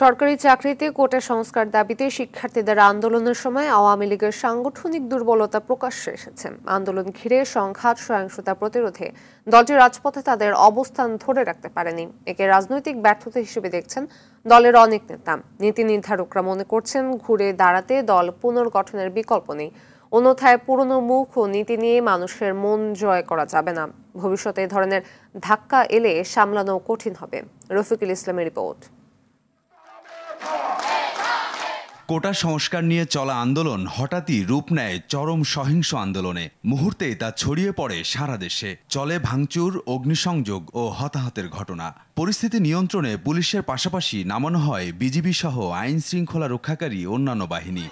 সরকারি চাকরিতে কোটা সংস্কার দাবিতে শিক্ষার্থীদের আন্দোলনের সময় আওয়ামী লীগের সাংগঠনিক দুর্বলতা প্রকাশ্যে এসেছে। আন্দোলন ঘিরে সংঘাত সহিংসতা প্রতিরোধে দলটি রাজপথে তাদের অবস্থান ধরে রাখতে পারেনি। একে রাজনৈতিক ব্যর্থতা হিসেবে দেখছেন দলের অনেক নেতা। নীতি নির্ধারকরা মনে করছেন, ঘুরে দাঁড়াতে দল পুনর্গঠনের বিকল্প নেই। অন্যথায় পুরনো মুখ ও নীতি নিয়ে মানুষের মন জয় করা যাবে না। ভবিষ্যতে এ ধরনের ধাক্কা এলে সামলানো কঠিন হবে। রফিকুল ইসলামের রিপোর্ট। কোটা সংস্কার নিয়ে চলা আন্দোলন হঠাৎই রূপ নেয় চরম সহিংস আন্দোলনে। মুহূর্তেই তা ছড়িয়ে পড়ে সারা দেশে। চলে ভাঙচুর, অগ্নিসংযোগ ও হতাহতের ঘটনা। পরিস্থিতি নিয়ন্ত্রণে পুলিশের পাশাপাশি নামানো হয় বিজিবি সহ আইন শৃঙ্খলা রক্ষাকারী অন্যান্য বাহিনী।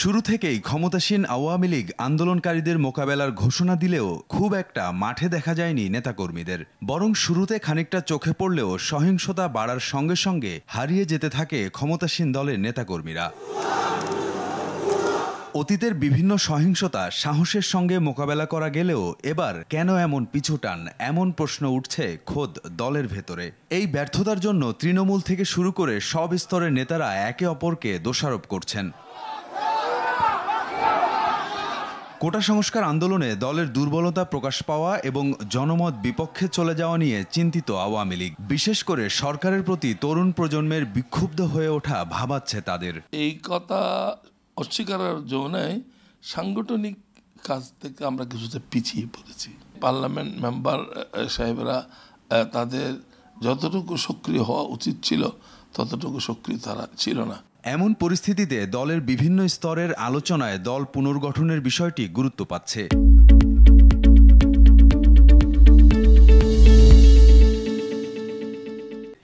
শুরু থেকেই ক্ষমতাসীন আওয়ামী লীগ আন্দোলনকারীদের মোকাবেলার ঘোষণা দিলেও খুব একটা মাঠে দেখা যায়নি নেতাকর্মীদের। বরং শুরুতে খানিকটা চোখে পড়লেও সহিংসতা বাড়ার সঙ্গে সঙ্গে হারিয়ে যেতে থাকে ক্ষমতাসীন দলের নেতাকর্মীরা। অতীতের বিভিন্ন সহিংসতা সাহসের সঙ্গে মোকাবেলা করা গেলেও এবার কেন এমন পিছুটান, এমন প্রশ্ন উঠছে খোদ দলের ভেতরে। এই ব্যর্থতার জন্য তৃণমূল থেকে শুরু করে সব স্তরের নেতারা একে অপরকে দোষারোপ করছেন। কোটা সংস্কার আন্দোলনে দলের দুর্বলতা প্রকাশ পাওয়া এবং জনমত বিপক্ষে চলে যাওয়া নিয়ে চিন্তিত আওয়ামী লীগ। বিশেষ করে সরকারের প্রতি তরুণ প্রজন্মের বিক্ষুব্ধ হয়ে ওঠা ভাবাচ্ছে তাদের। এই কথা অস্বীকারের জন্য সাংগঠনিক কাজ থেকে আমরা কিছুটা পিছিয়ে পড়েছি। পার্লামেন্ট মেম্বার সাহেবরা তাদের যতটুকু সক্রিয় হওয়া উচিত ছিল ততটুকু সক্রিয় তারা ছিল না। এমন পরিস্থিতিতে দলের বিভিন্ন স্তরের আলোচনায় দল পুনর্গঠনের বিষয়টি গুরুত্ব পাচ্ছে।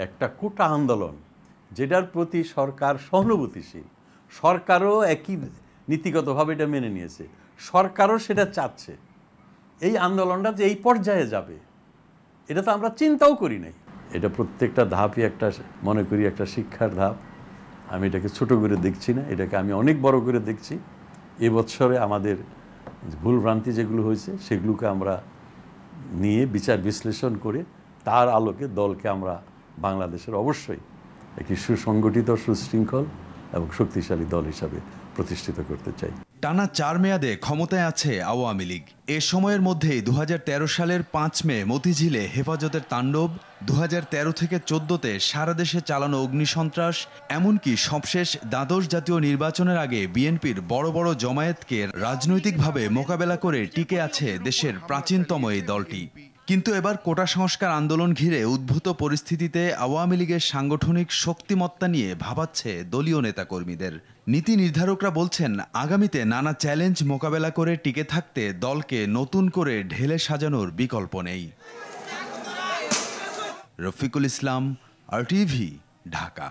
একটা কোটা আন্দোলন যেটার প্রতি সরকার সহানুভূতিশীল, সরকারও একই নীতিগতভাবে এটা মেনে নিয়েছে, সরকারও সেটা চাচ্ছে। এই আন্দোলনটা যে এই পর্যায়ে যাবে এটা তো আমরা চিন্তাও করি নাই। এটা প্রত্যেকটা ধাপই একটা মনে করি একটা শিক্ষার ধাপ। আমি এটাকে ছোট করে দেখছি না, এটাকে আমি অনেক বড় করে দেখছি। এবছরে আমাদের ভুলভ্রান্তি যেগুলো হয়েছে সেগুলোকে আমরা নিয়ে বিচার বিশ্লেষণ করে তার আলোকে দলকে আমরা বাংলাদেশের অবশ্যই একটি সুসংগঠিত, সুশৃঙ্খল এবং শক্তিশালী দল হিসাবে প্রতিষ্ঠিত করতে চাই। টানা 4 মেয়াদে ক্ষমতায় আছে আওয়ামী লীগ। এ সময়ের মধ্যেই 2013 সালের 5 মে মতিঝিলে হেফাজতের তাণ্ডব, 2013 থেকে 14তে সারা দেশে চালানো অগ্নিসন্ত্রাস, এমনকি সবশেষ দ্বাদশ জাতীয় নির্বাচনের আগে বিএনপির বড় বড় জমায়েতকে রাজনৈতিকভাবে মোকাবেলা করে টিকে আছে দেশের প্রাচীনতম এই দলটি। কিন্তু এবার কোটা সংস্কার আন্দোলন ঘিরে উদ্ভূত পরিস্থিতিতে আওয়ামী লীগের সাংগঠনিক শক্তিমত্তা নিয়ে ভাবাচ্ছে দলীয় নেতাকর্মীদের। নীতি নির্ধারকরা বলছেন, আগামীতে নানা চ্যালেঞ্জ মোকাবেলা করে টিকে থাকতে দলকে নতুন করে ঢেলে সাজানোর বিকল্প নেই। রফিকুল ইসলাম, RTV, ঢাকা।